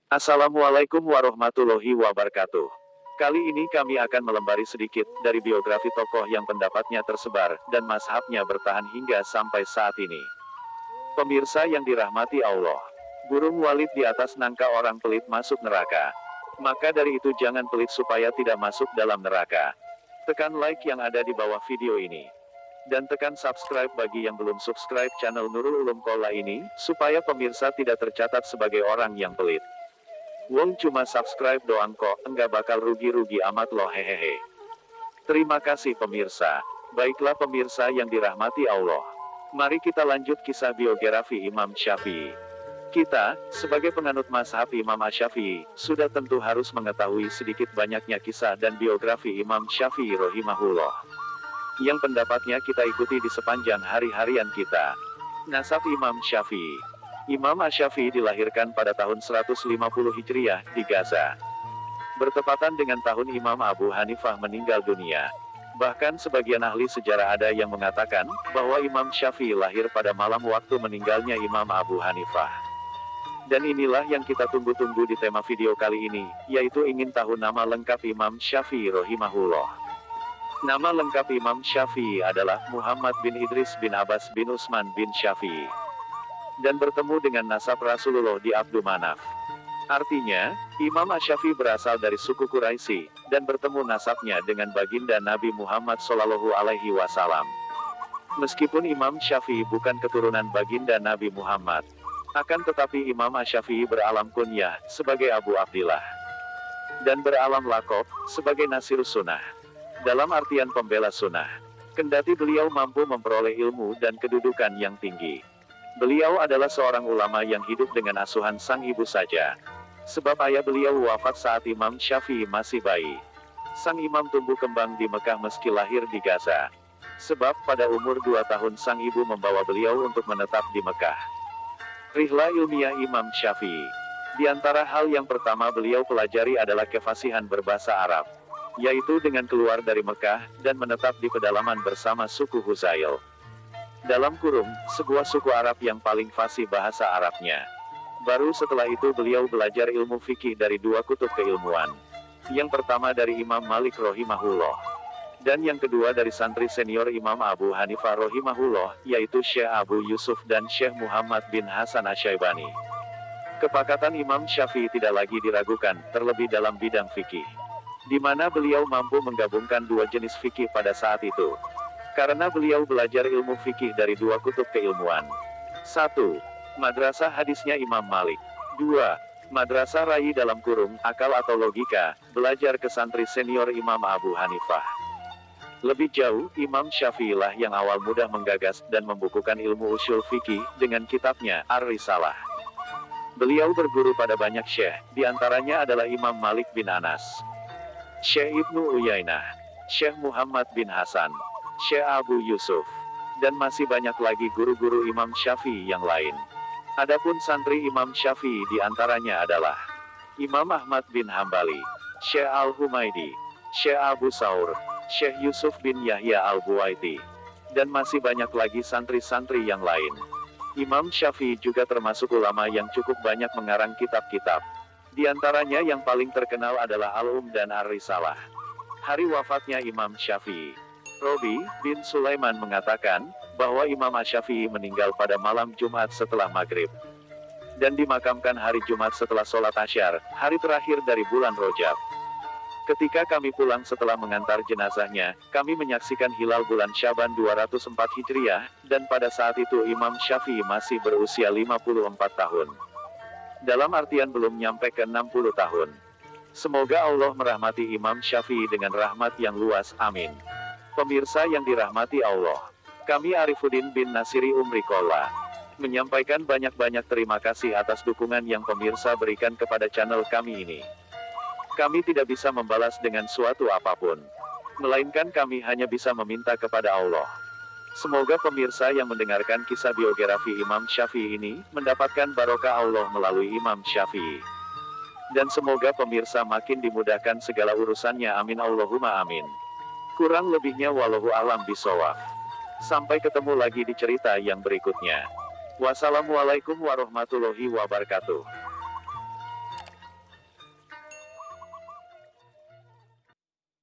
Assalamualaikum warahmatullahi wabarakatuh. Kali ini kami akan melembari sedikit dari biografi tokoh yang pendapatnya tersebar dan mazhabnya bertahan hingga sampai saat ini. Pemirsa yang dirahmati Allah, burung walit di atas nangka orang pelit masuk neraka. Maka dari itu jangan pelit supaya tidak masuk dalam neraka. Tekan like yang ada di bawah video ini. Dan tekan subscribe bagi yang belum subscribe channel Nurul Ulum Qola ini, supaya pemirsa tidak tercatat sebagai orang yang pelit. Wong cuma subscribe doang kok, enggak bakal rugi-rugi amat loh hehehe. Terima kasih pemirsa. Baiklah pemirsa yang dirahmati Allah. Mari kita lanjut kisah biografi Imam Syafi'i. Kita, sebagai penganut mazhab Imam Asy-Syafi'i, sudah tentu harus mengetahui sedikit banyaknya kisah dan biografi Imam Syafi'i rahimahullah, yang pendapatnya kita ikuti di sepanjang hari-harian kita. Nasab Imam Syafi'i. Imam Asy-Syafi'i dilahirkan pada tahun 150 Hijriah, di Gaza. Bertepatan dengan tahun Imam Abu Hanifah meninggal dunia. Bahkan sebagian ahli sejarah ada yang mengatakan, bahwa Imam Syafi'i lahir pada malam waktu meninggalnya Imam Abu Hanifah. Dan inilah yang kita tunggu-tunggu di tema video kali ini, yaitu ingin tahu nama lengkap Imam Syafi'i rahimahullah. Nama lengkap Imam Syafi'i adalah Muhammad bin Idris bin Abbas bin Utsman bin Syafi'i. Dan bertemu dengan nasab Rasulullah di Abdu Manaf. Artinya, Imam Asy-Syafi'i berasal dari suku Quraisy, dan bertemu nasabnya dengan baginda Nabi Muhammad SAW. Meskipun Imam Syafi'i bukan keturunan baginda Nabi Muhammad, akan tetapi Imam Asy-Syafi'i beralam kunyah sebagai Abu Abdillah, dan beralam lakob sebagai Nasirus Sunnah, dalam artian pembela sunnah. Kendati beliau mampu memperoleh ilmu dan kedudukan yang tinggi, beliau adalah seorang ulama yang hidup dengan asuhan sang ibu saja. Sebab ayah beliau wafat saat Imam Syafi'i masih bayi. Sang imam tumbuh kembang di Mekah meski lahir di Gaza. Sebab pada umur 2 tahun sang ibu membawa beliau untuk menetap di Mekah. Rihlah ilmiah Imam Syafi'i. Di antara hal yang pertama beliau pelajari adalah kefasihan berbahasa Arab, yaitu dengan keluar dari Mekah, dan menetap di pedalaman bersama suku Huzail. Dalam kurung, sebuah suku Arab yang paling fasih bahasa Arabnya. Baru setelah itu beliau belajar ilmu fikih dari 2 kutub keilmuan. Yang pertama dari Imam Malik rahimahullah, dan yang kedua dari santri senior Imam Abu Hanifah rahimahullah, yaitu Syekh Abu Yusuf dan Syekh Muhammad bin Hasan Asy-Syaibani. Kepakatan Imam Syafi'i tidak lagi diragukan, terlebih dalam bidang fikih, di mana beliau mampu menggabungkan 2 jenis fikih pada saat itu. Karena beliau belajar ilmu fikih dari 2 kutub keilmuan. 1. Madrasah hadisnya Imam Malik. 2. Madrasah ra'i dalam kurung, akal atau logika, belajar ke santri senior Imam Abu Hanifah. Lebih jauh, Imam Syafi'i lah yang awal mudah menggagas dan membukukan ilmu usul fikih dengan kitabnya Ar-Risalah. Beliau berguru pada banyak syekh, diantaranya adalah Imam Malik bin Anas, Syekh Ibnu Uyainah, Syekh Muhammad bin Hasan, Syekh Abu Yusuf, dan masih banyak lagi guru-guru Imam Syafi'i yang lain. Adapun santri Imam Syafi'i diantaranya adalah Imam Ahmad bin Hambali, Syekh Al-Humaidi, Syekh Abu Saur, Syekh Yusuf bin Yahya Al-Buwaiti, dan masih banyak lagi santri-santri yang lain. Imam Syafi'i juga termasuk ulama yang cukup banyak mengarang kitab-kitab. Di antaranya yang paling terkenal adalah Al-Dan Ar-Risalah. Hari wafatnya Imam Syafi'i. Robi bin Sulaiman mengatakan, bahwa Imam Asy-Syafi'i meninggal pada malam Jumat setelah maghrib, dan dimakamkan hari Jumat setelah sholat Asyar, hari terakhir dari bulan Rojab. Ketika kami pulang setelah mengantar jenazahnya, kami menyaksikan hilal bulan Syaban 204 Hijriah, dan pada saat itu Imam Syafi'i masih berusia 54 tahun. Dalam artian belum nyampe ke 60 tahun. Semoga Allah merahmati Imam Syafi'i dengan rahmat yang luas, amin. Pemirsa yang dirahmati Allah, kami Arifuddin bin Nasiri Umri Qola menyampaikan banyak-banyak terima kasih atas dukungan yang pemirsa berikan kepada channel kami ini. Kami tidak bisa membalas dengan suatu apapun, melainkan kami hanya bisa meminta kepada Allah. Semoga pemirsa yang mendengarkan kisah biografi Imam Syafi'i ini, mendapatkan barokah Allah melalui Imam Syafi'i. Dan semoga pemirsa makin dimudahkan segala urusannya, amin Allahumma amin. Kurang lebihnya wallahu a'lam bishawab. Sampai ketemu lagi di cerita yang berikutnya. Wassalamualaikum warahmatullahi wabarakatuh.